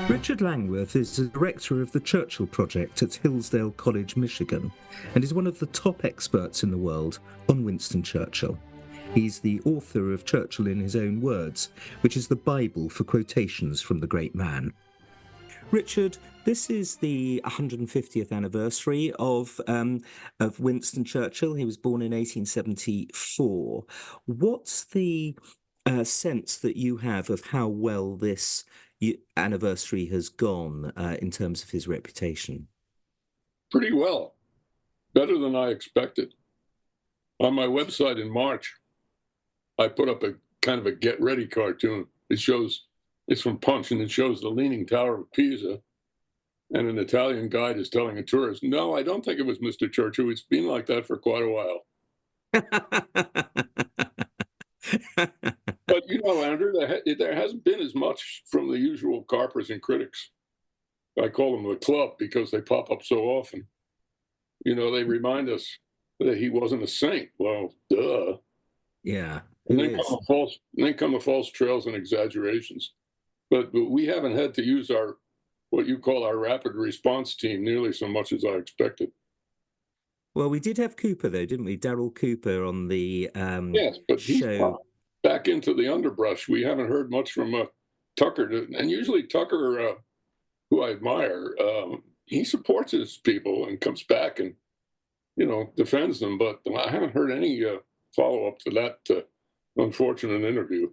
Richard Langworth is the director of the Churchill Project at Hillsdale College, Michigan, and is one of the top experts in the world on Winston Churchill. He's the author of Churchill in His Own Words, which is the Bible for quotations from the great man. Richard, this is the 150th anniversary of Winston Churchill. He was born in 1874. What's the sense that you have of how well this anniversary has gone in terms of his reputation? Pretty well, better than I expected. On my website in March, I put up a kind of a get ready cartoon. It's from Punch, and it shows the Leaning Tower of Pisa, and an Italian guide is telling a tourist, "No, I don't think it was Mr. Churchill. It's been like that for quite a while." But Andrew, there hasn't been as much from the usual carpers and critics. I call them the club because they pop up so often. They remind us that he wasn't a saint. Well, duh. Yeah. And then come the false trails and exaggerations. But we haven't had to use what you call our rapid response team nearly so much as I expected. Well, we did have Cooper, though, didn't we? Daryl Cooper on the yes, but show. He's back into the underbrush. We haven't heard much from Tucker. And usually Tucker, who I admire, he supports his people and comes back and, defends them. But I haven't heard any follow-up to that unfortunate interview.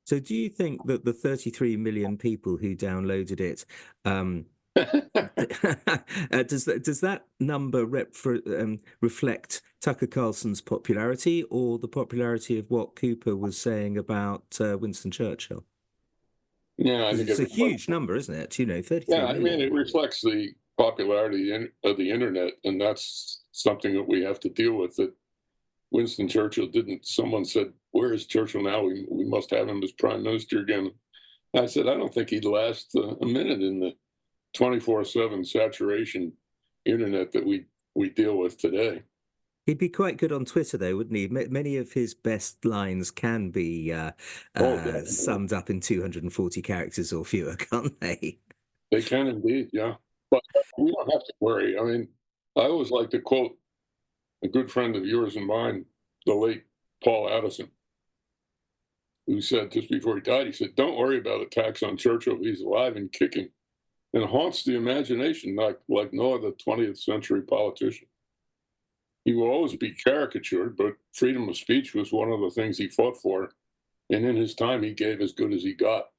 So do you think that the 33 million people who downloaded it, does that number reflect Tucker Carlson's popularity or the popularity of what Cooper was saying about Winston Churchill? Yeah, I think it's a huge number, isn't it? 33 million. I mean, it reflects the popularity of the internet, and that's something that we have to deal with. That Winston Churchill didn't. Someone said, "Where is Churchill now? We must have him as prime minister again." I said, "I don't think he'd last a minute in the 24/7 saturation internet that we deal with today." He'd be quite good on Twitter, though, wouldn't he? Many of his best lines can be summed up in 240 characters or fewer, can't they? They can indeed, yeah. But we don't have to worry. I mean, I always like to quote a good friend of yours and mine, the late Paul Addison, who said just before he died, he said, "Don't worry about attacks on Churchill. He's alive and kicking and haunts the imagination like no other 20th century politician. He will always be caricatured, but freedom of speech was one of the things he fought for. And in his time, he gave as good as he got."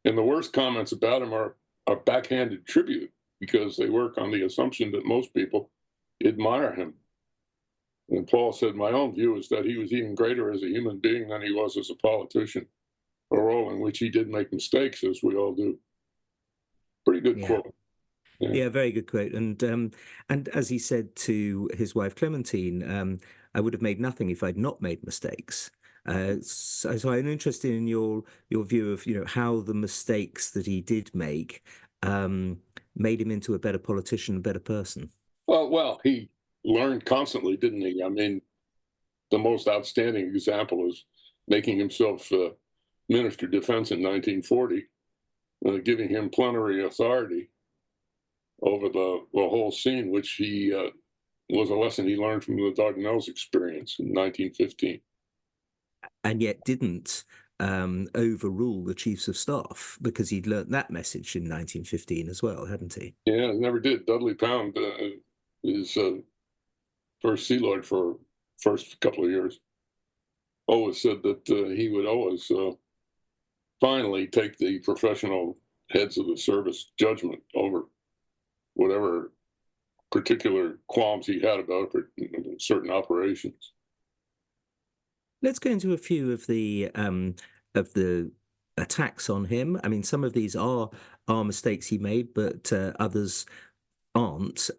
And the worst comments about him are a backhanded tribute because they work on the assumption that most people admire him. And Paul said, "My own view is that he was even greater as a human being than he was as a politician, a role in which he did make mistakes, as we all do." Pretty good quote. Yeah, very good quote. And as he said to his wife Clementine, "I would have made nothing if I'd not made mistakes." So I'm interested in your view of how the mistakes that he did make made him into a better politician, a better person. Well, he learned constantly, didn't he? I mean, the most outstanding example is making himself Minister of Defense in 1940, giving him plenary authority over the whole scene, which he was a lesson he learned from the Dardanelles experience in 1915. And yet didn't overrule the chiefs of staff because he'd learnt that message in 1915 as well, hadn't he? Yeah, never did. Dudley Pound is first Sea Lord for first couple of years. Always said that he would always finally take the professional heads of the service judgment over whatever particular qualms he had about certain operations. Let's go into a few of the attacks on him. I mean, some of these are mistakes he made, but others aren't.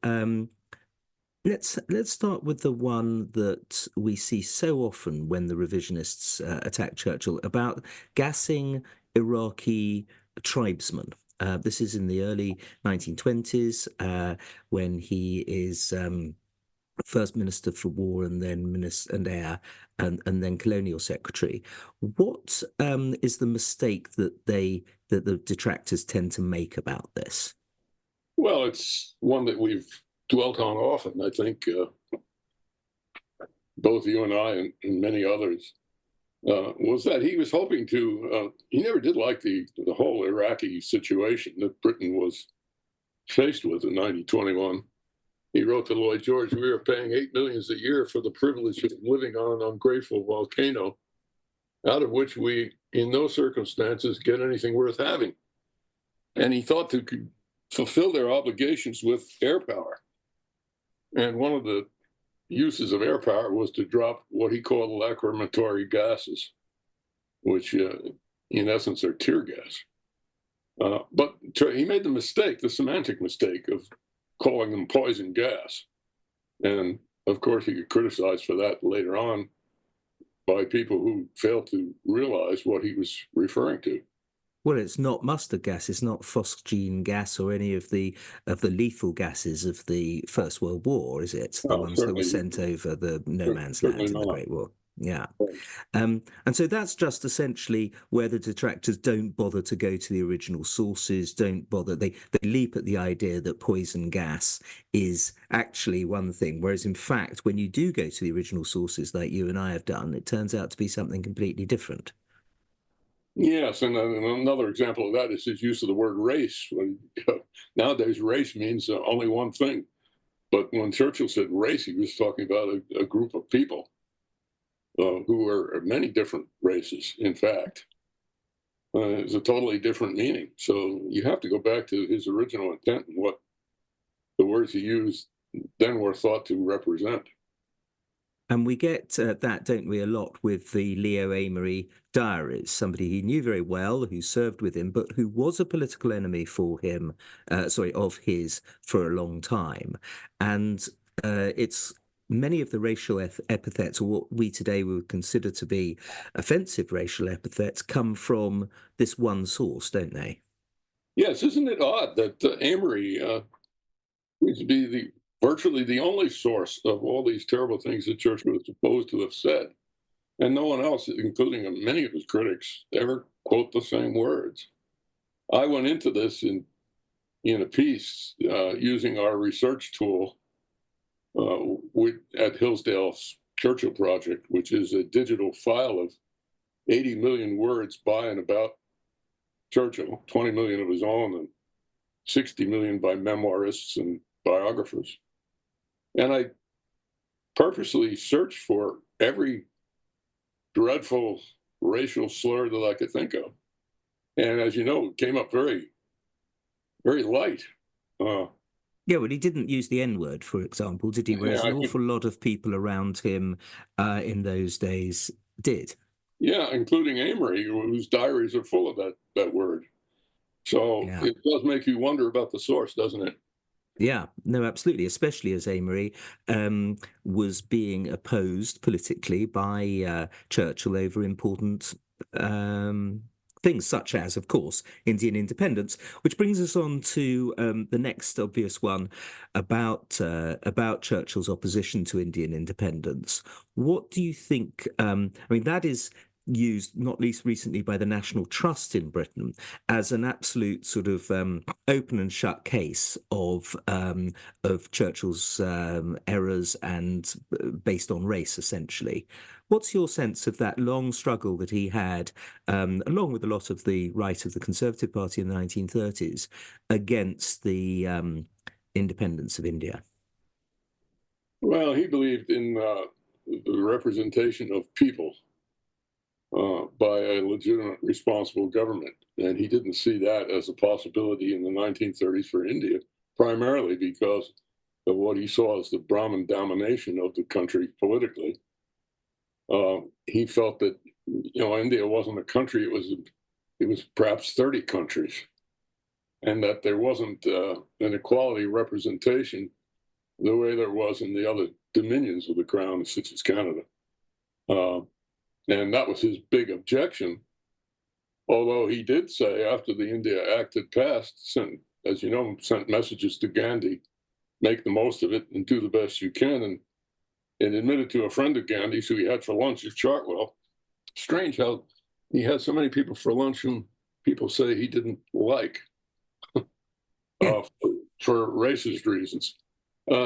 Let's start with the one that we see so often when the revisionists attack Churchill about gassing Iraqi tribesmen. This is in the early 1920s when he is First Minister for War and then Minister and Air and then Colonial Secretary. What is the mistake that they that the detractors tend to make about this? Well, it's one that we've dwelt on often, I think, both you and I and many others, was that he was hoping to, he never did like the whole Iraqi situation that Britain was faced with in 1921. He wrote to Lloyd George, "We are paying $8 million a year for the privilege of living on an ungrateful volcano, out of which we, in no circumstances, get anything worth having." And he thought to fulfill their obligations with air power. And one of the uses of air power was to drop what he called lacrimatory gases, which in essence are tear gas. But he made the semantic mistake of calling them poison gas. And of course, he got criticized for that later on by people who failed to realize what he was referring to. Well, it's not mustard gas, it's not phosgene gas or any of the lethal gases of the First World War, is it? The ones that were sent over the no man's land in the Great War. Yeah. And so that's just essentially where the detractors don't bother to go to the original sources, don't bother. They leap at the idea that poison gas is actually one thing, whereas in fact, when you do go to the original sources like you and I have done, it turns out to be something completely different. Yes, and another example of that is his use of the word race. Nowadays, race means only one thing. But when Churchill said race, he was talking about a group of people who are many different races, in fact. It's a totally different meaning. So you have to go back to his original intent and what the words he used then were thought to represent. And we get that, don't we, a lot with the Leo Amery diaries, somebody he knew very well, who served with him, but who was a political enemy for him, of his, for a long time. And it's many of the racial epithets, or what we today would consider to be offensive racial epithets, come from this one source, don't they? Yes, isn't it odd that Amory seems to be virtually the only source of all these terrible things that Churchill was supposed to have said, and no one else, including many of his critics, ever quote the same words. I went into this in a piece using our research tool at Hillsdale's Churchill Project, which is a digital file of 80 million words by and about Churchill, 20 million of his own, and 60 million by memoirists and biographers. And I purposely searched for every dreadful racial slur that I could think of. And as you know, it came up very, very light. Yeah, well, he didn't use the N-word, for example, did he? Whereas an awful lot of people around him in those days did. Yeah, including Amory, whose diaries are full of that word. So It does make you wonder about the source, doesn't it? Yeah, no, absolutely, especially as Amory was being opposed politically by Churchill over important things such as, of course, Indian independence, which brings us on to the next obvious one about Churchill's opposition to Indian independence. What do you think? I mean, that is used not least recently by the National Trust in Britain as an absolute sort of open and shut case of Churchill's errors and based on race, essentially. What's your sense of that long struggle that he had, along with a lot of the right of the Conservative Party in the 1930s, against the independence of India? Well, he believed in the representation of people by a legitimate, responsible government. And he didn't see that as a possibility in the 1930s for India, primarily because of what he saw as the Brahmin domination of the country politically. He felt that, India wasn't a country, it was perhaps 30 countries, and that there wasn't an equality representation the way there was in the other dominions of the crown, such as Canada. And that was his big objection. Although he did say after the India Act had passed, sent messages to Gandhi, make the most of it and do the best you can. And admitted to a friend of Gandhi's who he had for lunch at Chartwell. Strange how he had so many people for lunch whom people say he didn't like Yeah. for racist reasons.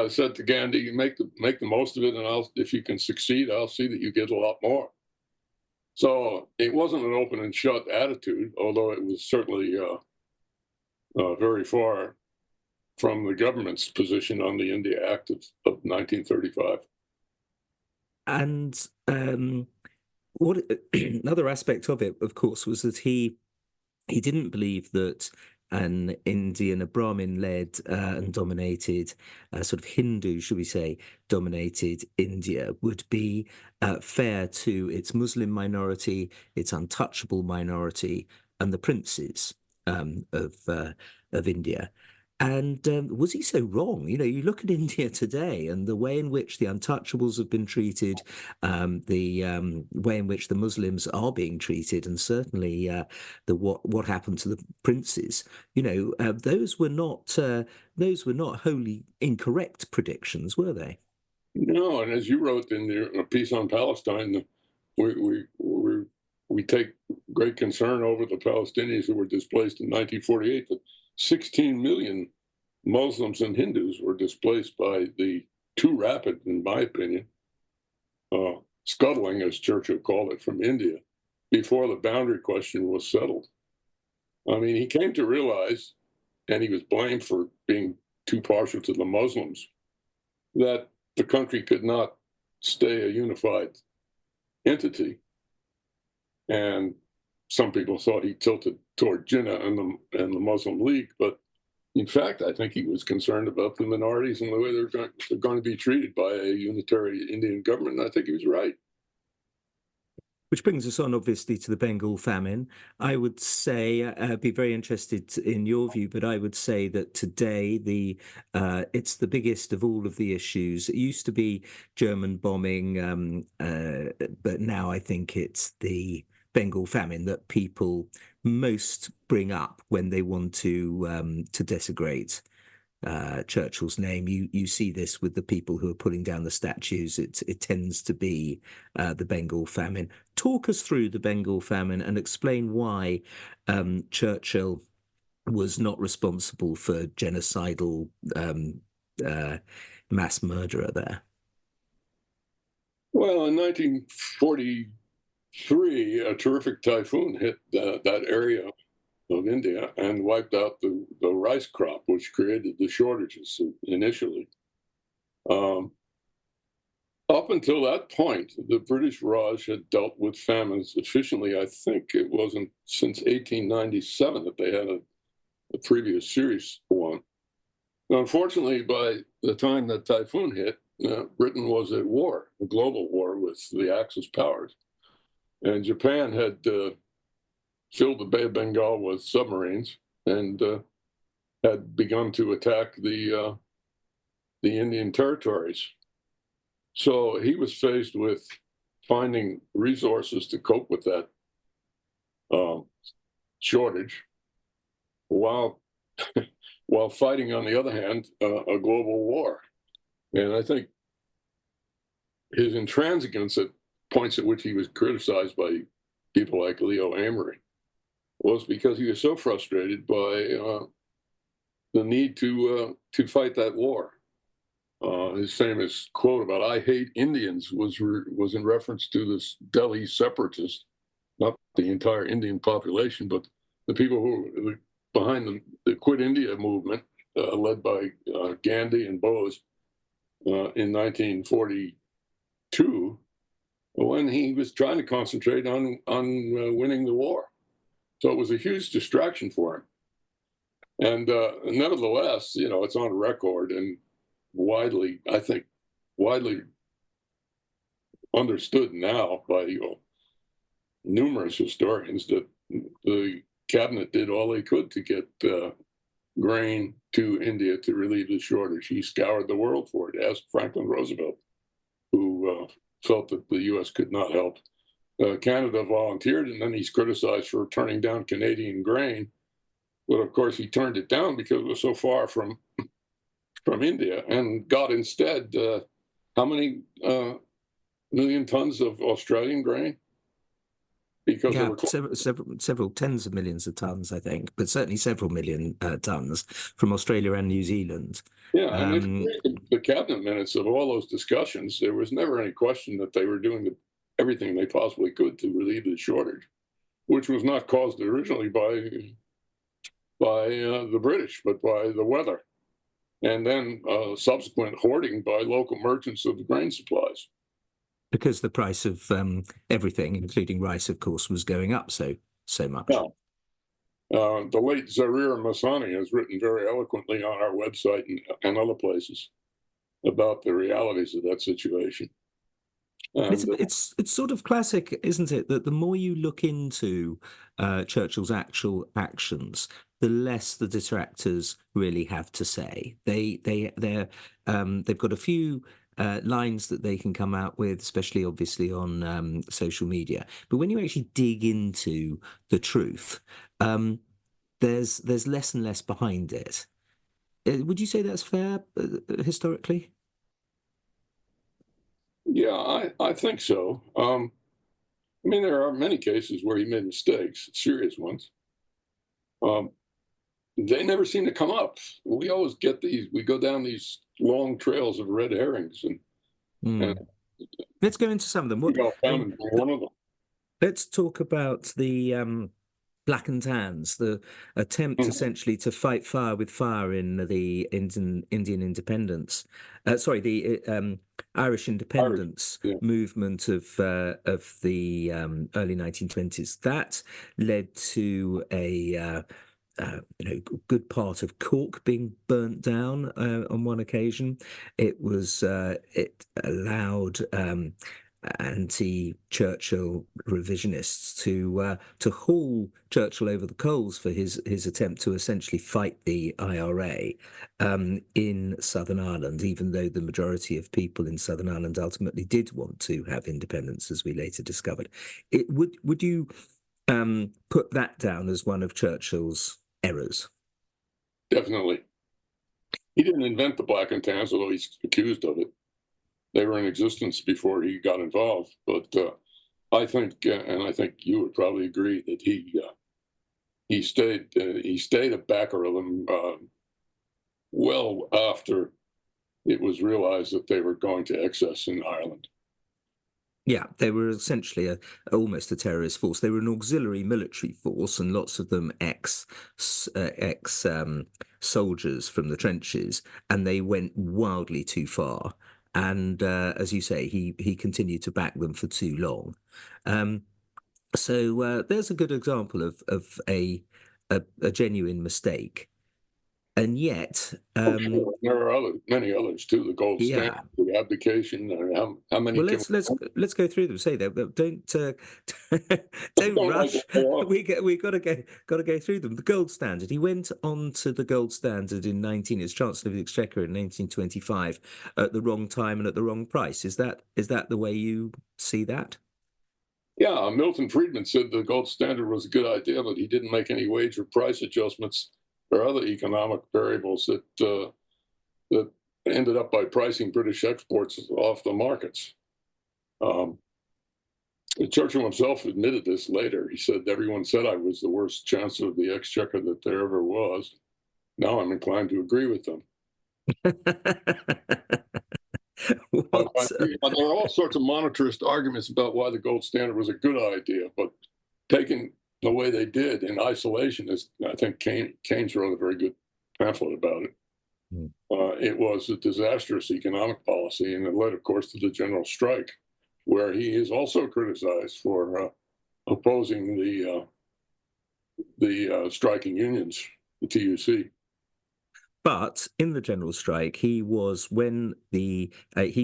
Said to Gandhi, "You make the most of it, and if you can succeed, I'll see that you get a lot more." So it wasn't an open and shut attitude, although it was certainly very far from the government's position on the India Act of 1935. And what another aspect of it, of course, was that he didn't believe that an Indian, a Brahmin-led and dominated, sort of Hindu, should we say, dominated India would be fair to its Muslim minority, its untouchable minority, and the princes of India. And was he so wrong? You know, you look at India today and the way in which the untouchables have been treated, the way in which the Muslims are being treated, and certainly the what happened to the princes. You know, those were not wholly incorrect predictions, were they? No, and as you wrote in your piece on Palestine, we we we we take great concern over the Palestinians who were displaced in 1948. But 16 million Muslims and Hindus were displaced by the too rapid, in my opinion, scuttling, as Churchill called it, from India before the boundary question was settled. I mean, he came to realize, and he was blamed for being too partial to the Muslims, that the country could not stay a unified entity. And some people thought he tilted toward Jinnah and the Muslim League, but in fact, I think he was concerned about the minorities and the way they're going to be treated by a unitary Indian government. And I think he was right. Which brings us on, obviously, to the Bengal famine. I would say, I'd be very interested in your view, but I would say that today it's the biggest of all of the issues. It used to be German bombing, but now I think it's the Bengal famine that people most bring up when they want to desecrate Churchill's name. You see this with the people who are pulling down the statues. It tends to be the Bengal famine. Talk us through the Bengal famine and explain why Churchill was not responsible for genocidal mass murderer there. Well, in 1943, a terrific typhoon hit that area of India and wiped out the rice crop, which created the shortages initially. Up until that point, the British Raj had dealt with famines efficiently. I think it wasn't since 1897 that they had a previous serious one. Now, unfortunately, by the time that typhoon hit, Britain was at war, a global war with the Axis powers. And Japan had filled the Bay of Bengal with submarines and had begun to attack the Indian territories. So he was faced with finding resources to cope with that shortage, while while fighting, on the other hand, a global war. And I think his intransigence at points at which he was criticized by people like Leo Amory was because he was so frustrated by the need to fight that war. His famous quote about "I hate Indians" was in reference to this Delhi separatist, not the entire Indian population, but the people who were behind the Quit India movement, led by Gandhi and Bose in 1942, when he was trying to concentrate on winning the war. So it was a huge distraction for him. And nevertheless, it's on record and widely, I think, widely understood now by numerous historians that the cabinet did all they could to get grain to India to relieve the shortage. He scoured the world for it, asked Franklin Roosevelt, who felt that the U.S. could not help. Canada volunteered, and then he's criticized for turning down Canadian grain. But of course, he turned it down because it was so far from India, and got instead how many million tons of Australian grain? because there Yeah, were several tens of millions of tons, I think, but certainly several million tons from Australia and New Zealand. yeah, and if you Um, read the cabinet minutes of all those discussions, there was never any question that they were doing everything they possibly could to relieve the shortage, which was not caused originally by the British, but by the weather, and then subsequent hoarding by local merchants of the grain supplies. because the price of everything, including rice, of course, was going up so much. Now, the late Zarir Masani has written very eloquently on our website and other places about the realities of that situation. It's And it's sort of classic, isn't it, that the more you look into Churchill's actual actions, the less the detractors really have to say. They've got a few lines that they can come out with, especially obviously on social media. But when you actually dig into the truth, there's less and less behind it. Would you say that's fair historically? yeah, I think so. I mean, there are many cases where he made mistakes, serious ones. Um, they never seem to come up. We always get these. We go down these long trails of red herrings, and Mm. Let's go into some of them. What I mean, famine being one of them. let's talk about the black and tans, the attempt Mhm. essentially to fight fire with fire in the Indian independence. Sorry, the Irish Irish, independence yeah. movement of the early 1920s. That led to a good part of Cork being burnt down on one occasion. It allowed anti-Churchill revisionists to haul Churchill over the coals for his attempt to essentially fight the IRA in Southern Ireland, even though the majority of people in Southern Ireland ultimately did want to have independence, as we later discovered. Would you put that down as one of Churchill's errors? Definitely. He didn't invent the black and tans, although he's accused of it. They were in existence before he got involved. But I think, and I think you would probably agree, that he stayed a backer of them well after it was realized that they were going to excess in Ireland. Yeah, they were essentially almost a terrorist force. They were an auxiliary military force, and lots of them ex soldiers from the trenches, and they went wildly too far. And as you say, he continued to back them for too long. Um, so there's a good example of a genuine mistake, and yet, I'm sure there are many others too. The gold standard, yeah. the abdication. How many Well, can let's go through them. Say that, but don't don't don't like rush. to go off? We got to go through them. The gold standard. He went on to the gold standard as Chancellor of the Exchequer in 1925 at the wrong time and at the wrong price. Is that the way you see that? Yeah, Milton Friedman said the gold standard was a good idea, but he didn't make any wage or price adjustments or other economic variables that ended up by pricing British exports off the markets. Um, Churchill himself admitted this later. He said, "Everyone said I was the worst chancellor of the exchequer that there ever was. Now I'm inclined to agree with them." What? There are all sorts of monetarist arguments about why the gold standard was a good idea, but taken the way they did in isolation, is, I think Keynes wrote a very good pamphlet about it. Hmm. It was a disastrous economic policy, and it led, of course, to the general strike, where he is also criticized for opposing the striking unions, the TUC. But in the general strike, he was when he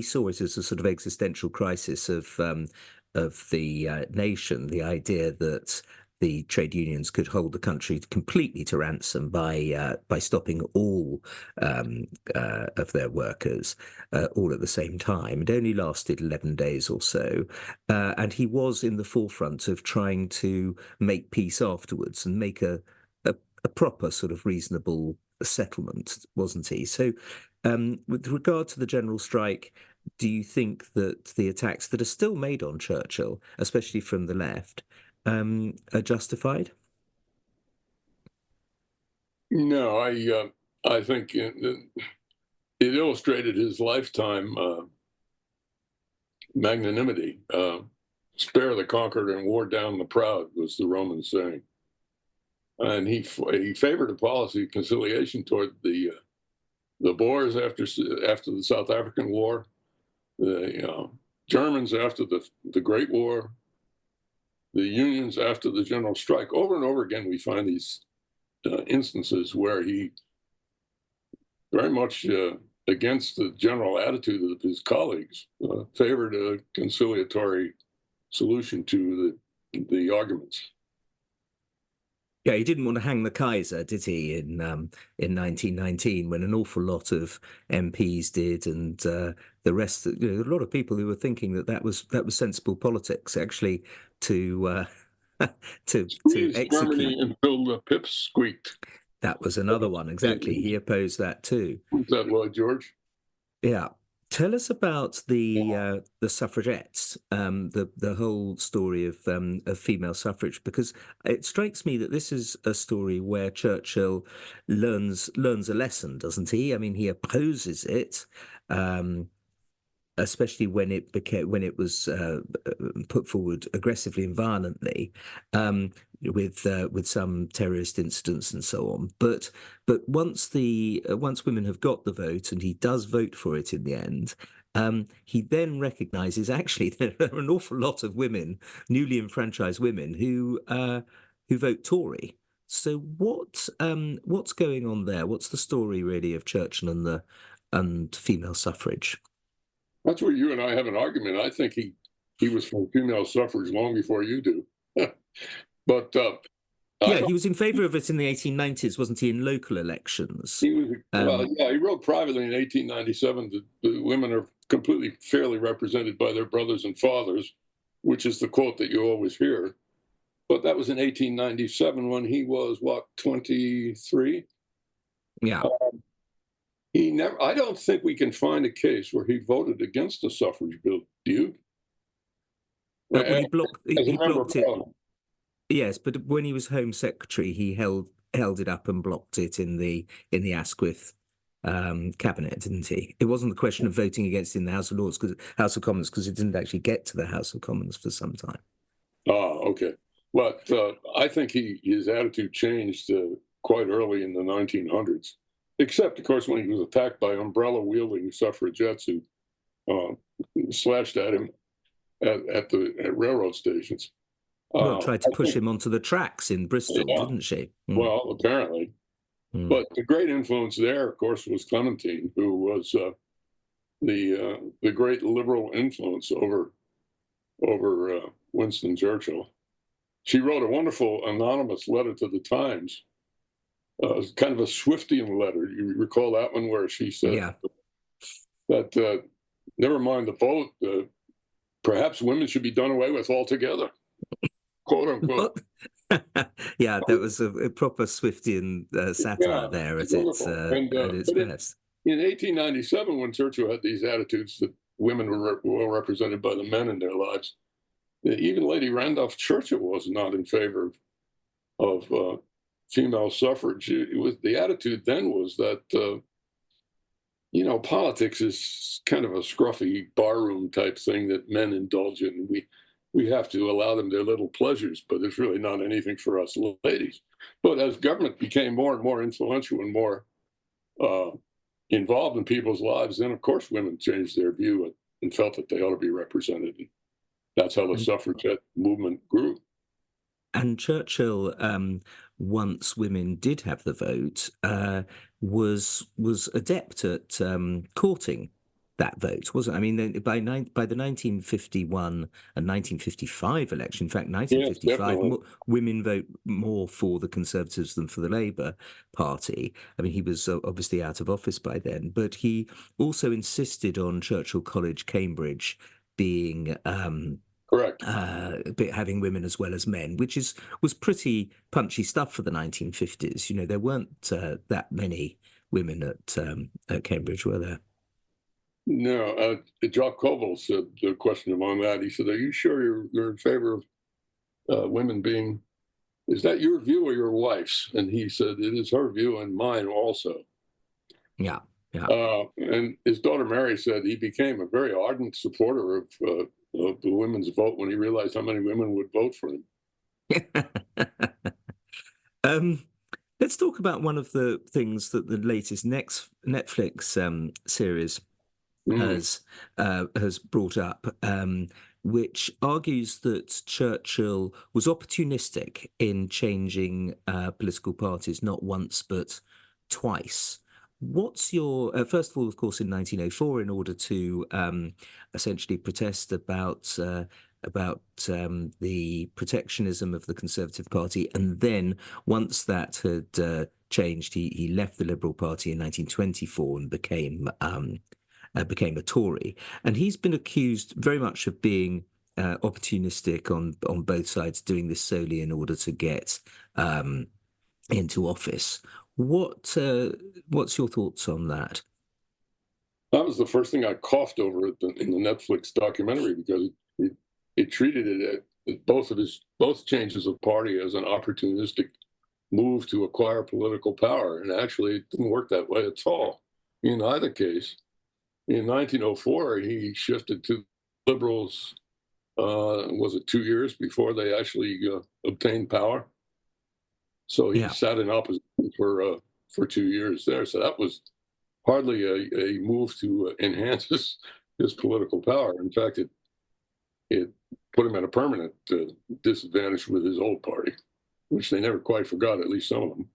saw it as a sort of existential crisis of the nation, the idea that the trade unions could hold the country completely to ransom by stopping all of their workers all at the same time. It only lasted 11 days or so, and he was in the forefront of trying to make peace afterwards and make a proper sort of reasonable settlement, wasn't he? So, with regard to the general strike, do you think that the attacks that are still made on Churchill, especially from the left, are justified? No, I think it illustrated his lifetime magnanimity. Spare the conquered and war down the proud was the Roman saying, and he favored a policy of conciliation toward the Boers after the South African War, the Germans after the Great War, the Unions after the General Strike. Over and over again, we find these instances where he very much against the general attitude of his colleagues, favored a conciliatory solution to the arguments. Yeah, he didn't want to hang the Kaiser, did he, in 1919, when an awful lot of MPs did, and the rest, a lot of people who were thinking that was sensible politics, actually, to execute. Germany until the pips squeaked. That was another one, exactly. He opposed that too. Was that Lloyd George? Yeah. Tell us about the suffragettes, the whole story of female suffrage, because it strikes me that this is a story where Churchill learns a lesson, doesn't he? I mean, he opposes it, especially when it was put forward aggressively and violently, with some terrorist incidents and so on. But once women have got the vote, and he does vote for it in the end, he then recognises actually there are an awful lot of women, newly enfranchised women, who vote Tory. So what's going on there? What's the story really of Churchill and female suffrage? That's where you and I have an argument. I think he was for female suffrage long before you do. But he was in favour of it in the 1890s, wasn't he, in local elections? He was, he wrote privately in 1897 that the women are completely fairly represented by their brothers and fathers, which is the quote that you always hear. But that was in 1897 when he was, 23? Yeah. I don't think we can find a case where he voted against the suffrage bill. Do you? Well, he blocked it. Parliament. Yes, but when he was Home Secretary, he held it up and blocked it in the Asquith cabinet, didn't he? It wasn't the question of voting against it in the House of Commons, because it didn't actually get to the House of Commons for some time. Okay. But I think his attitude changed quite early in the 1900s. Except, of course, when he was attacked by umbrella-wielding suffragettes who slashed at him at railroad stations. Tried to push him onto the tracks in Bristol, didn't she? Well, apparently. But the great influence there, of course, was Clementine, who was the great liberal influence over Winston Churchill. She wrote a wonderful anonymous letter to the Times. Kind of a Swiftian letter. You recall that one where she said that never mind the vote, perhaps women should be done away with altogether, quote unquote. Yeah, that was a proper Swiftian satire there at its best. In 1897, when Churchill had these attitudes that women were well represented by the men in their lives, even Lady Randolph Churchill was not in favor of female suffrage. The attitude then was that, politics is kind of a scruffy barroom type thing that men indulge in. We have to allow them their little pleasures, but it's really not anything for us ladies. But as government became more and more influential and more involved in people's lives, then of course women changed their view and felt that they ought to be represented. And that's how the suffragette movement grew. And Churchill, once women did have the vote, was adept at courting that vote, wasn't it? I mean, by the 1951 and 1955 election, in fact, 1955, women vote more for the Conservatives than for the Labour Party. I mean, he was obviously out of office by then, but he also insisted on Churchill College, Cambridge, being correct, having women as well as men, which was pretty punchy stuff for the 1950s. There weren't that many women at Cambridge, were there? No. Jock Koval said, questioned him on that. He said, "Are you sure you're in favor of women being, is that your view or your wife's? And he said, it is her view and mine also. Yeah. Yeah. And his daughter Mary said he became a very ardent supporter of the women's vote when he realized how many women would vote for him. Let's talk about one of the things that the latest Netflix series has brought up, which argues that Churchill was opportunistic in changing political parties not once but twice. What's your first of all, of course, in 1904, in order to essentially protest about the protectionism of the Conservative Party, and then once that had changed, he left the Liberal Party in 1924 and became a Tory. And he's been accused very much of being opportunistic on both sides, doing this solely in order to get into office. What's your thoughts on that? That was the first thing I coughed over in the Netflix documentary, because it treated it as both changes of party as an opportunistic move to acquire political power, and actually it didn't work that way at all. In either case, in 1904, he shifted to Liberals. Was it 2 years before they actually obtained power? So he sat in opposition for 2 years there. So that was hardly a move to enhance his political power. In fact, it put him at a permanent disadvantage with his old party, which they never quite forgot, at least some of them.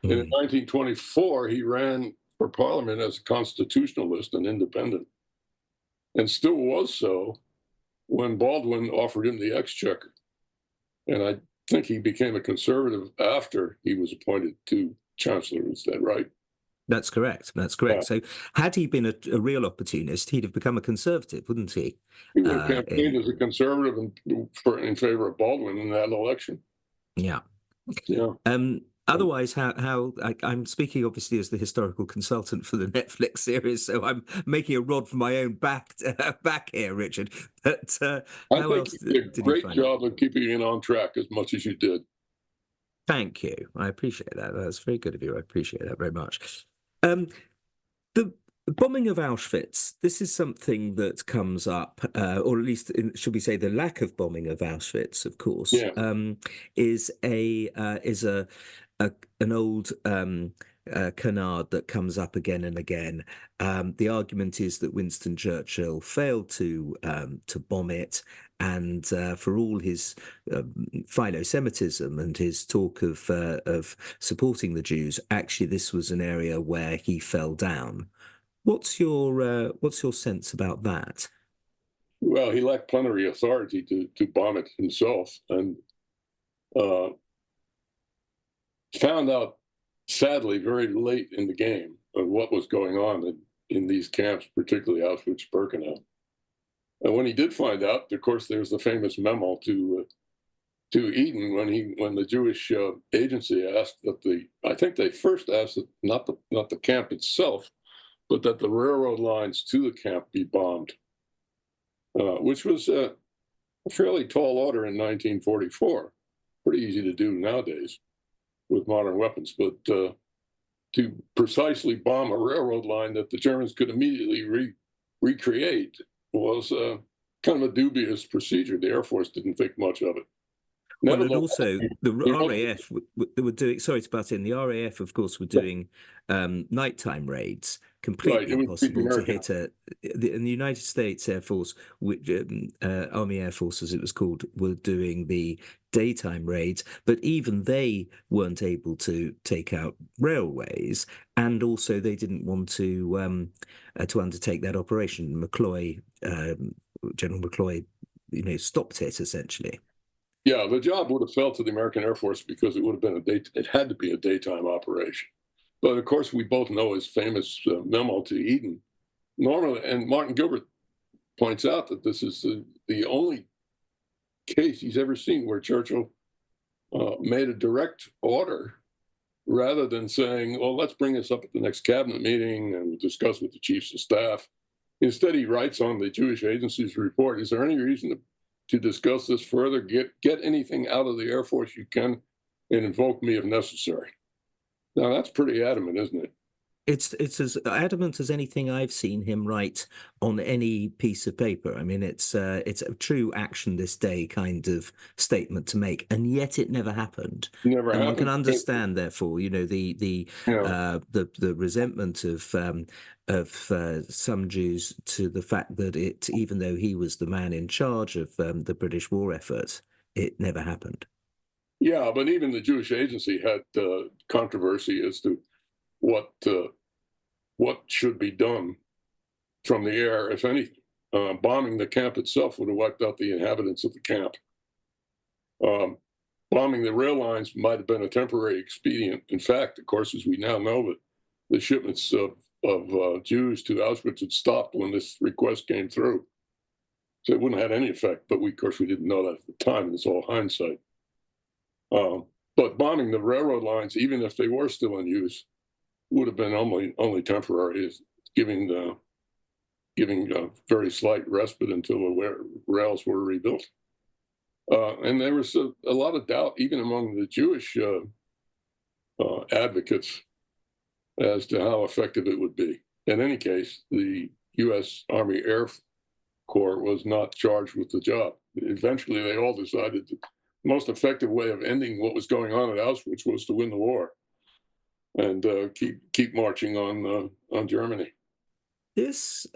And in 1924, he ran for parliament as a constitutionalist and independent, and still was so when Baldwin offered him the exchequer. And I think he became a conservative after he was appointed to chancellor. Is that right? That's correct. That's correct. Yeah. So had he been a real opportunist, he'd have become a conservative, wouldn't he? He would have campaigned as a conservative in favor of Baldwin in that election. Yeah. Yeah. Otherwise, I'm speaking obviously as the historical consultant for the Netflix series, so I'm making a rod for my own back here, Richard. But how else you did a great job of keeping it on track as much as you did. Thank you. I appreciate that. That's very good of you. I appreciate that very much. The bombing of Auschwitz, this is something that comes up, or at least, should we say, the lack of bombing of Auschwitz, of course, is an old canard that comes up again and again. The argument is that Winston Churchill failed to bomb it, and for all his philo-Semitism and his talk of supporting the Jews, actually this was an area where he fell down. What's your sense about that? Well, he lacked plenary authority to bomb it himself, and found out, sadly, very late in the game of what was going on in these camps, particularly Auschwitz-Birkenau. And when he did find out, of course, there's the famous memo to Eden when the Jewish agency asked that I think they first asked that not the camp itself, but that the railroad lines to the camp be bombed, which was a fairly tall order in 1944. Pretty easy to do nowadays with modern weapons, but to precisely bomb a railroad line that the Germans could immediately recreate was kind of a dubious procedure. The Air Force didn't think much of it. Well, and also the RAF were doing, sorry to butt in, the RAF, of course, were doing nighttime raids, completely impossible to hit in the United States Air Force, Army Air Force, as it was called, were doing the daytime raids, but even they weren't able to take out railways, and also they didn't want to undertake that operation. General McCloy, stopped it essentially. Yeah, the job would have fell to the American Air Force because it would have been it had to be a daytime operation. But of course, we both know his famous memo to Eden. Normally, and Martin Gilbert points out that this is the only case he's ever seen where Churchill made a direct order rather than saying, well, let's bring this up at the next cabinet meeting and discuss with the chiefs of staff. Instead, he writes on the Jewish agency's report, is there any reason to discuss this further. Get anything out of the Air Force you can, and invoke me if necessary. Now that's pretty adamant, isn't it? It's as adamant as anything I've seen him write on any piece of paper. I mean, it's a true action this day kind of statement to make, and yet it never happened. Never And one can happened. understand, therefore, the resentment of some Jews to the fact that even though he was the man in charge of the British war effort, it never happened. Yeah, but even the Jewish Agency had controversy as to what should be done from the air, if anything. Bombing the camp itself would have wiped out the inhabitants of the camp. Bombing the rail lines might have been a temporary expedient. In fact, of course, as we now know, that the shipments of Jews to Auschwitz had stopped when this request came through. So it wouldn't have had any effect, but of course, we didn't know that at the time, and it's all hindsight. But bombing the railroad lines, even if they were still in use, would have been only temporary, giving very slight respite until the rails were rebuilt. And there was a lot of doubt, even among the Jewish advocates, as to how effective it would be. In any case, the U.S. Army Air Corps was not charged with the job. Eventually, they all decided that the most effective way of ending what was going on at Auschwitz was to win the war and keep marching on Germany. This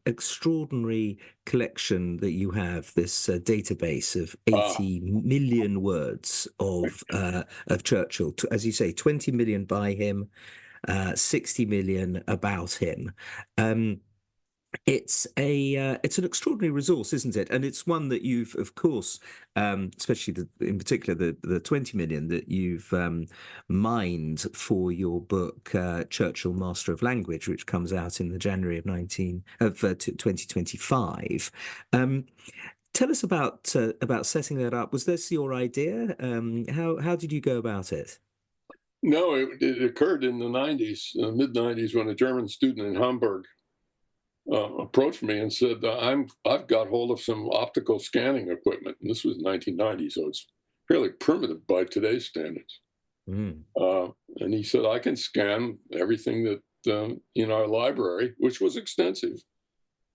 extraordinary collection that you have, this database of 80 million words of Churchill, as you say, 20 million by him, 60 million about him. It's an extraordinary resource, isn't it? And it's one that you've, of course, especially in particular the 20 million that you've mined for your book Churchill, Master of Language, which comes out in the January of 2025. Tell us about setting that up. Was this your idea? How did you go about it? No, it occurred in the 90s, mid 90s, when a German student in Hamburg approached me and said, I've got hold of some optical scanning equipment. And this was 1990, so it's fairly primitive by today's standards. And he said, I can scan everything that in our library, which was extensive,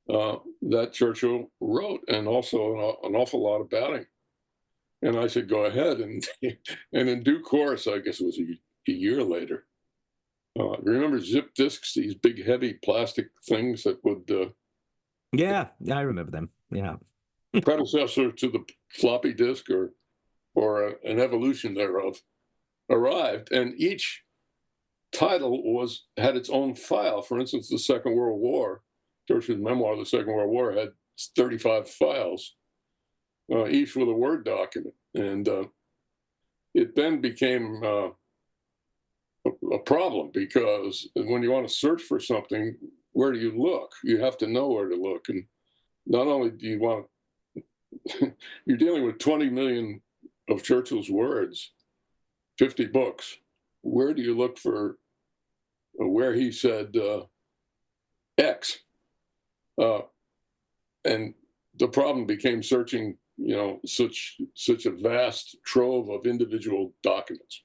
that Churchill wrote, and also an awful lot about him. And I said, go ahead. And in due course, I guess it was a year later, remember zip disks, these big, heavy plastic things that would... Yeah, I remember them, yeah. Predecessor to the floppy disk or an evolution thereof arrived, and each title had its own file. For instance, the Second World War, Churchill's memoir of the Second World War, had 35 files, each with a Word document. And it then became... a problem, because when you want to search for something, where do you look? You have to know where to look. And not only do you want you're dealing with 20 million of Churchill's words, 50 books. Where do you look for where he said X? And the problem became searching, such a vast trove of individual documents.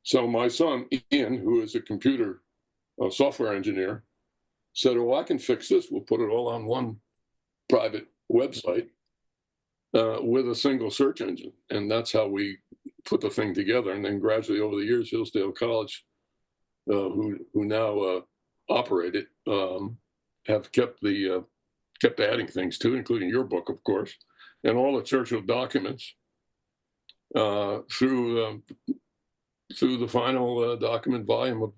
So my son, Ian, who is a computer software engineer, said, oh, I can fix this. We'll put it all on one private website with a single search engine. And that's how we put the thing together. And then gradually over the years, Hillsdale College, who now operate it, have kept adding things to it, including your book, of course, and all the Churchill documents through the final document volume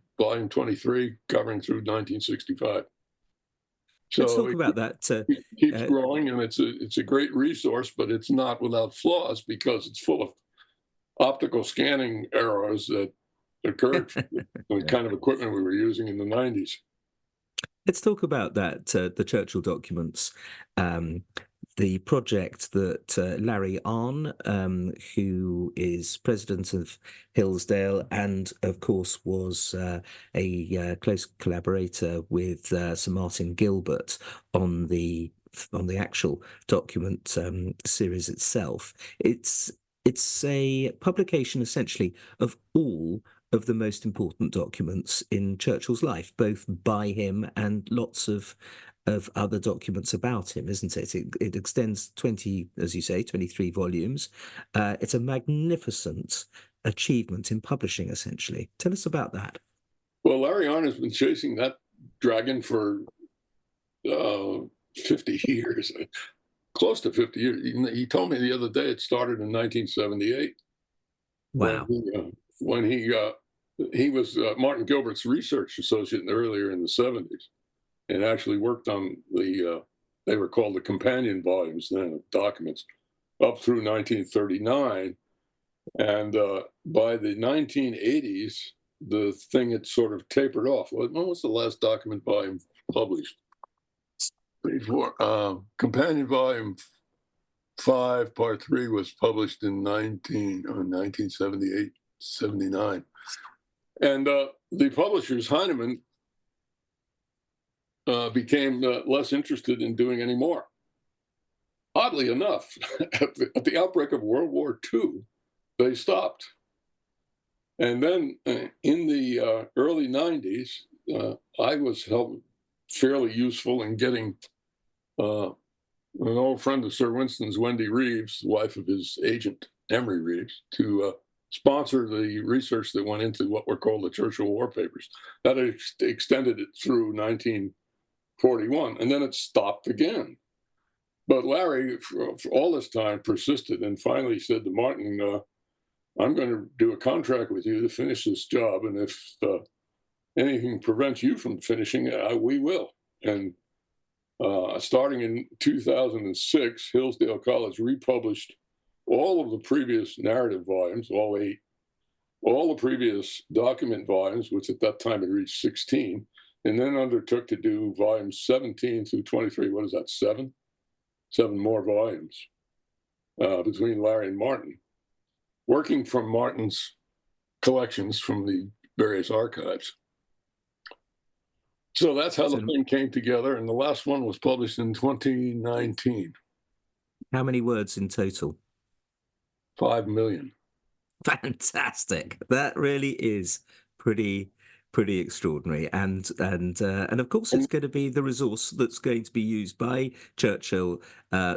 23, covering through 1965. So let's talk about that. It keeps growing, and it's a great resource, but it's not without flaws, because it's full of optical scanning errors that occurred from the kind of equipment we were using in the 90s. Let's talk about that, the Churchill documents. The project that Larry Arnn, who is president of Hillsdale and, of course, was a close collaborator with Sir Martin Gilbert on the the actual document series itself. It's a publication essentially of all of the most important documents in Churchill's life, both by him and lots of other documents about him, isn't it? It extends 20, as you say, 23 volumes. It's a magnificent achievement in publishing, essentially. Tell us about that. Well, Larry Arner's been chasing that dragon for 50 years, close to 50 years. He told me the other day it started in 1978. Wow. When he was Martin Gilbert's research associate earlier in the 70s, and actually worked on they were called the companion volumes then of documents, up through 1939. And by the 1980s, the thing had sort of tapered off. When was the last document volume published? Companion volume 5, part 3 was published in 1978, 79. And the publishers, Heinemann, became less interested in doing any more. Oddly enough, at the outbreak of World War II, they stopped. And then in the early 90s, I was fairly useful in getting an old friend of Sir Winston's, Wendy Reeves, wife of his agent, Emery Reeves, to sponsor the research that went into what were called the Churchill War Papers. That extended it through 1941, and then it stopped again. But Larry, for all this time, persisted and finally said to Martin, I'm going to do a contract with you to finish this job, and if anything prevents you from finishing it, we will. And starting in 2006, Hillsdale College republished all of the previous narrative volumes, all 8, all the previous document volumes, which at that time had reached 16, and then undertook to do volumes 17 through 23. What is that, 7? 7 more volumes between Larry and Martin, working from Martin's collections from the various archives. So that's how the thing came together, and the last one was published in 2019. How many words in total? 5 million. Fantastic. That really is pretty extraordinary, and of course it's going to be the resource that's going to be used by Churchill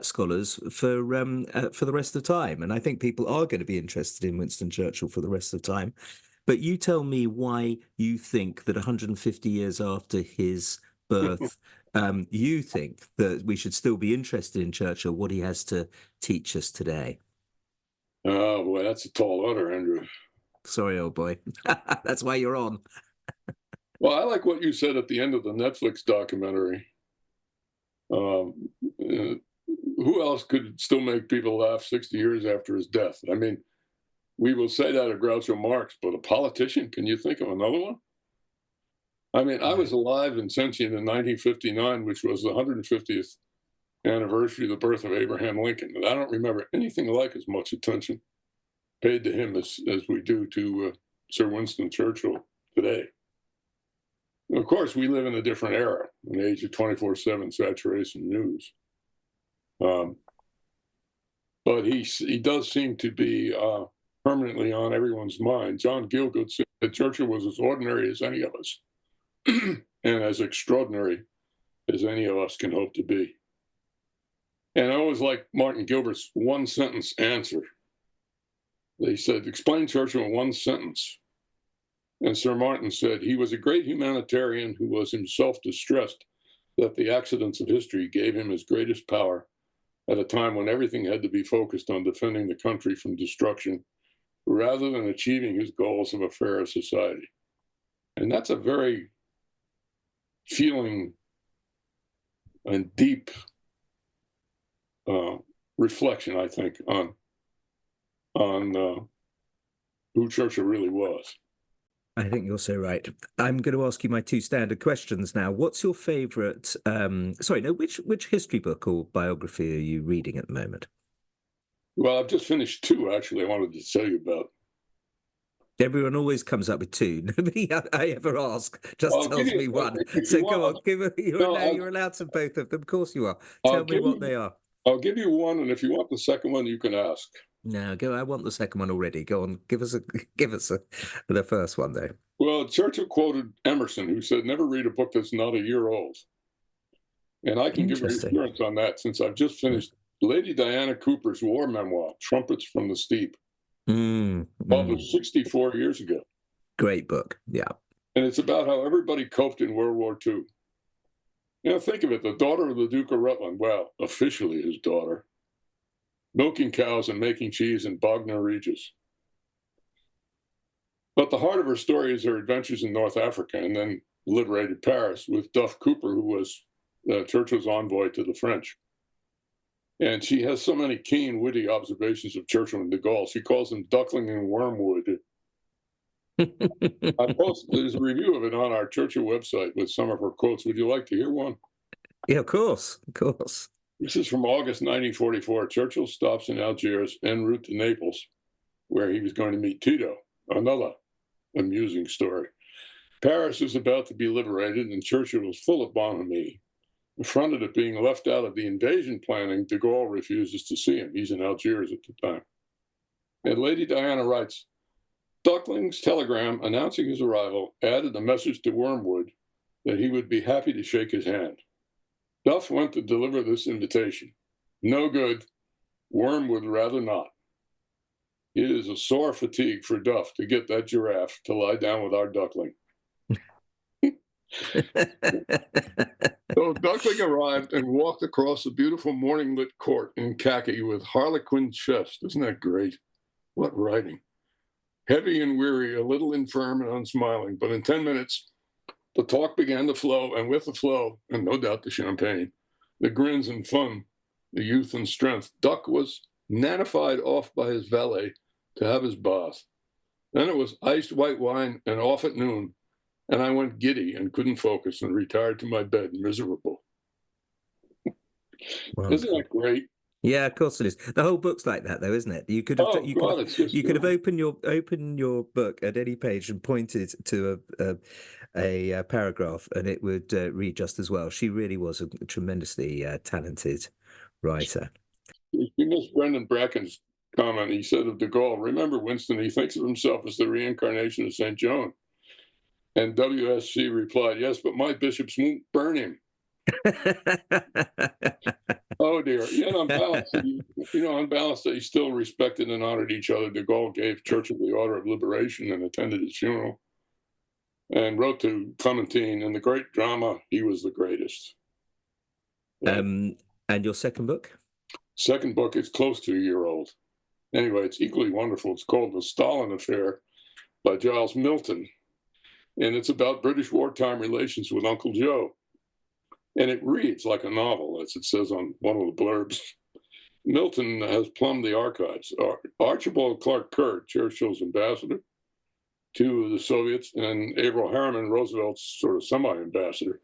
scholars for the rest of time. And I think people are going to be interested in Winston Churchill for the rest of time. But you tell me why you think that 150 years after his birth, you think that we should still be interested in Churchill, what he has to teach us today. Oh boy, that's a tall order, Andrew. Sorry, old boy. That's why you're on. Well, I like what you said at the end of the Netflix documentary. Who else could still make people laugh 60 years after his death? I mean, we will say that of Groucho Marx, but a politician, can you think of another one? I mean, I was alive and sentient in 1959, which was the 150th anniversary of the birth of Abraham Lincoln. And I don't remember anything like as much attention paid to him as we do to Sir Winston Churchill today. Of course, we live in a different era, an age of 24/7 saturation news. But he does seem to be permanently on everyone's mind. John Gielgud said that Churchill was as ordinary as any of us and as extraordinary as any of us can hope to be. And I always like Martin Gilbert's one-sentence answer. They said, explain Churchill in one sentence. And Sir Martin said, he was a great humanitarian who was himself distressed that the accidents of history gave him his greatest power at a time when everything had to be focused on defending the country from destruction rather than achieving his goals of a fairer society. And that's a very feeling and deep reflection, I think, on who Churchill really was. I think you're so right. I'm going to ask you my 2 standard questions now. What's your favourite? Which history book or biography are you reading at the moment? Well, I've just finished 2, actually, I wanted to tell you about. Everyone always comes up with two. Nobody I ever ask just I'll give tells you, me one. if So you go on, want, no, you're allowed to both of them. Of course you are. I'll Tell me give what you, they are. I'll give you one, and if you want the second one, you can ask. No, go. I want the second one already. Go on. Give us the first one though. Well, Churchill quoted Emerson, who said, "Never read a book that's not a year old." And I can give Interesting. reassurance on that since I've just finished Lady Diana Cooper's war memoir, Trumpets from the Steep, published 64 years ago. Great book. Yeah. And it's about how everybody coped in World War II. Think of it, the daughter of the Duke of Rutland, well, officially his daughter, milking cows and making cheese in Bognor Regis. But the heart of her story is her adventures in North Africa and then liberated Paris with Duff Cooper, who was Churchill's envoy to the French. And she has so many keen, witty observations of Churchill and de Gaulle. She calls them duckling and wormwood. There's a review of it on our Churchill website with some of her quotes. Would you like to hear one? Yeah, of course. Of course. This is from August 1944. Churchill stops in Algiers en route to Naples, where he was going to meet Tito. Another amusing story. Paris is about to be liberated, and Churchill was full of bonhomie. Affronted at being left out of the invasion planning, de Gaulle refuses to see him. He's in Algiers at the time. And Lady Diana writes, Duckling's telegram announcing his arrival added a message to Wormwood that he would be happy to shake his hand. Duff went to deliver this invitation. No good. Worm would rather not. It is a sore fatigue for Duff to get that giraffe to lie down with our duckling. So Duckling arrived and walked across the beautiful morning-lit court in khaki with harlequin chest. Isn't that great? What writing. Heavy and weary, a little infirm and unsmiling, but in 10 minutes, the talk began to flow, and with the flow, and no doubt the champagne, the grins and fun, the youth and strength, Duck was nanified off by his valet to have his bath. Then it was iced white wine and off at noon, and I went giddy and couldn't focus and retired to my bed miserable. Isn't that great? Yeah, of course it is. The whole book's like that, though, isn't it? You could have, could have opened your book at any page and pointed to a paragraph, and it would read just as well. She really was a tremendously talented writer. You missed Brendan Bracken's comment. He said of de Gaulle, "Remember, Winston, he thinks of himself as the reincarnation of St. John." And WSC replied, "Yes, but my bishops won't burn him." Oh dear. On balance, on balance, they still respected and honored each other. De Gaulle gave Churchill the Order of Liberation and attended his funeral, and wrote to Clementine, in the great drama, he was the greatest. And your second book? Second book is close to a year old. Anyway, it's equally wonderful. It's called The Stalin Affair by Giles Milton, and it's about British wartime relations with Uncle Joe. And it reads like a novel, as it says on one of the blurbs. Milton has plumbed the archives. Archibald Clark Kerr, Churchill's ambassador to the Soviets, and Averell Harriman, Roosevelt's sort of semi-ambassador,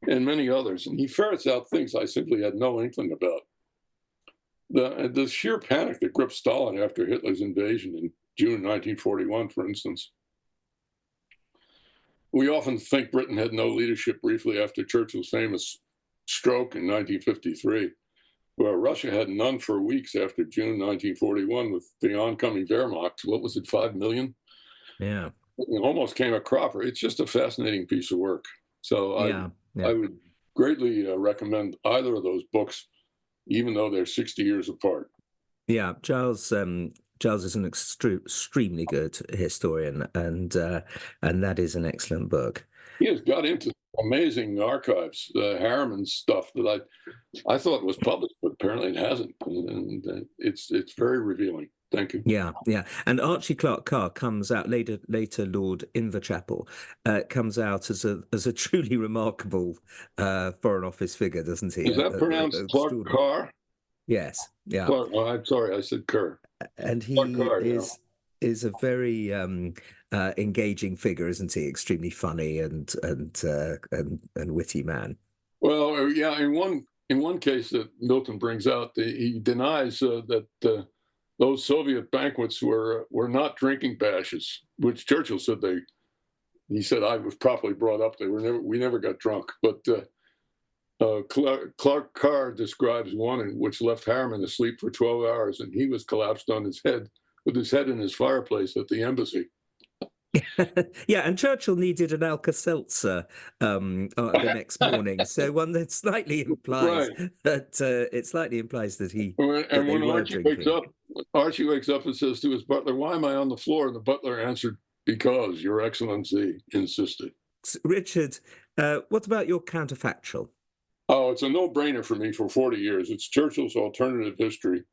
and many others. And he ferrets out things I simply had no inkling about. The sheer panic that gripped Stalin after Hitler's invasion in June 1941, for instance. We often think Britain had no leadership briefly after Churchill's famous stroke in 1953. Well, Russia had none for weeks after June 1941 with the oncoming Wehrmacht. What was it, 5 million? Yeah. It almost came a cropper. It's just a fascinating piece of work. So I would greatly recommend either of those books, even though they're 60 years apart. Yeah, Giles is an extremely good historian, and that is an excellent book. He has got into amazing archives, the Harriman stuff that I thought was published, but apparently it hasn't, and it's very revealing. Thank you. Yeah. And Archie Clark Carr comes out later. Lord Inverchapel comes out as a truly remarkable Foreign Office figure, doesn't he? Is that pronounced Clark Carr? Yes. Yeah. Clark, I'm sorry, I said Kerr. And he is a very engaging figure, isn't he? Extremely funny and witty man. Well, yeah. In one case that Milton brings out, he denies that the those Soviet banquets were not drinking bashes, which Churchill said he said I was properly brought up. We never got drunk. But Clark Carr describes one in which left Harriman asleep for 12 hours, and he was collapsed on his head with his head in his fireplace at the embassy. Yeah, and Churchill needed an Alka-Seltzer the next morning, so one that slightly implies that he. And when Archie wakes up and says to his butler, "Why am I on the floor?" and the butler answered, "Because Your Excellency insisted." Richard, what about your counterfactual? Oh, it's a no-brainer for me for 40 years. It's Churchill's Alternative History,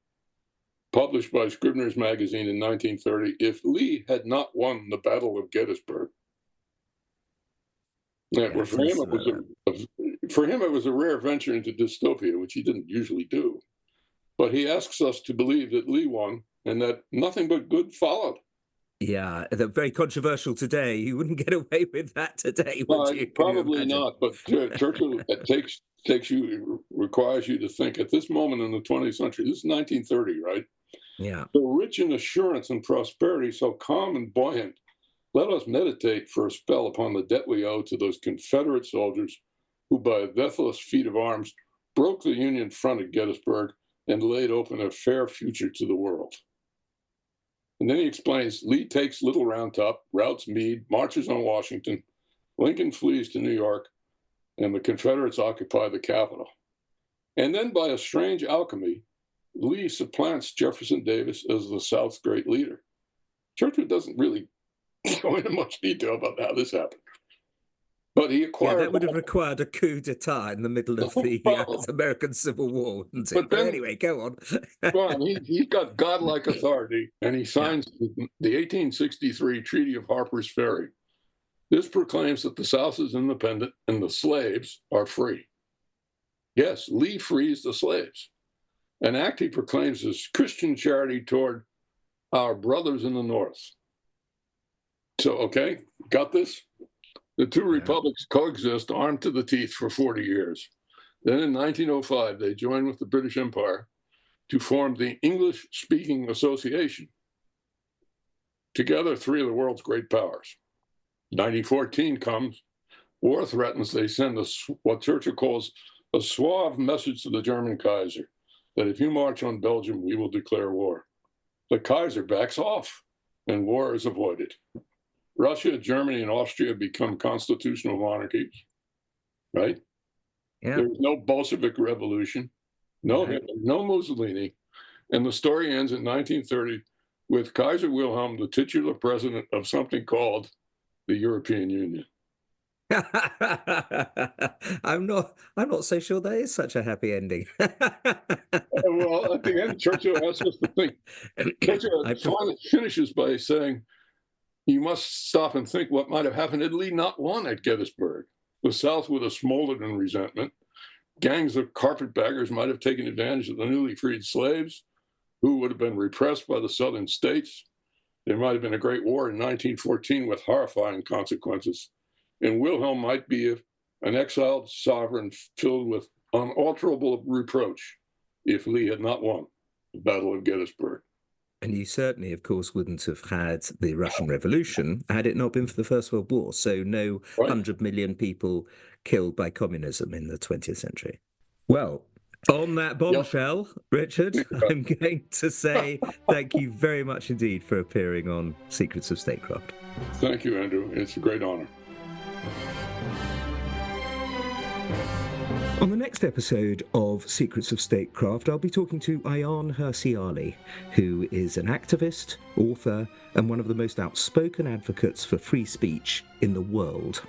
published by Scribner's Magazine in 1930. If Lee had not won the Battle of Gettysburg, for him it was a rare venture into dystopia, which he didn't usually do. But he asks us to believe that Lee won and that nothing but good followed. Yeah, they're very controversial today. You wouldn't get away with that today, would you? Probably not. But Churchill requires you to think at this moment in the 20th century. This is 1930, right? Yeah. So rich in assurance and prosperity, so calm and buoyant, let us meditate for a spell upon the debt we owe to those Confederate soldiers who, by a deathless feat of arms, broke the Union front at Gettysburg and laid open a fair future to the world. And then he explains, Lee takes Little Round Top, routs Meade, marches on Washington, Lincoln flees to New York, and the Confederates occupy the capital. And then by a strange alchemy, Lee supplants Jefferson Davis as the South's great leader. Churchill doesn't really go into much detail about how this happened. But he acquired... Yeah, that would have required a coup d'etat in the middle of the American Civil War, wouldn't it? But anyway, go on. He's got godlike authority, and he signs the 1863 Treaty of Harper's Ferry. This proclaims that the South is independent and the slaves are free. Yes, Lee frees the slaves. An act he proclaims as Christian charity toward our brothers in the North. So, okay, got this? The two republics coexist armed to the teeth for 40 years. Then in 1905, they joined with the British Empire to form the English-Speaking Association. Together, three of the world's great powers. 1914 comes, war threatens, they send what Churchill calls a suave message to the German Kaiser, that if you march on Belgium, we will declare war. The Kaiser backs off, and war is avoided. Russia, Germany, and Austria become constitutional monarchies, right? Yeah. There was no Bolshevik revolution, no Hitler, no Mussolini, and the story ends in 1930 with Kaiser Wilhelm, the titular president of something called the European Union. I'm not so sure that is such a happy ending. Well, at the end, Churchill asks us to think. Churchill finishes by saying, you must stop and think what might have happened had Lee not won at Gettysburg. The South would have smoldered in resentment. Gangs of carpetbaggers might have taken advantage of the newly freed slaves, who would have been repressed by the Southern states. There might have been a great war in 1914 with horrifying consequences. And Wilhelm might be an exiled sovereign filled with unalterable reproach if Lee had not won the Battle of Gettysburg. And you certainly, of course, wouldn't have had the Russian Revolution had it not been for the First World War. So no 100 million people killed by communism in the 20th century. Well, on that bombshell, Richard, I'm going to say thank you very much indeed for appearing on Secrets of Statecraft. Thank you, Andrew. It's a great honor. On the next episode of Secrets of Statecraft, I'll be talking to Ayaan Hirsi Ali, who is an activist, author, and one of the most outspoken advocates for free speech in the world.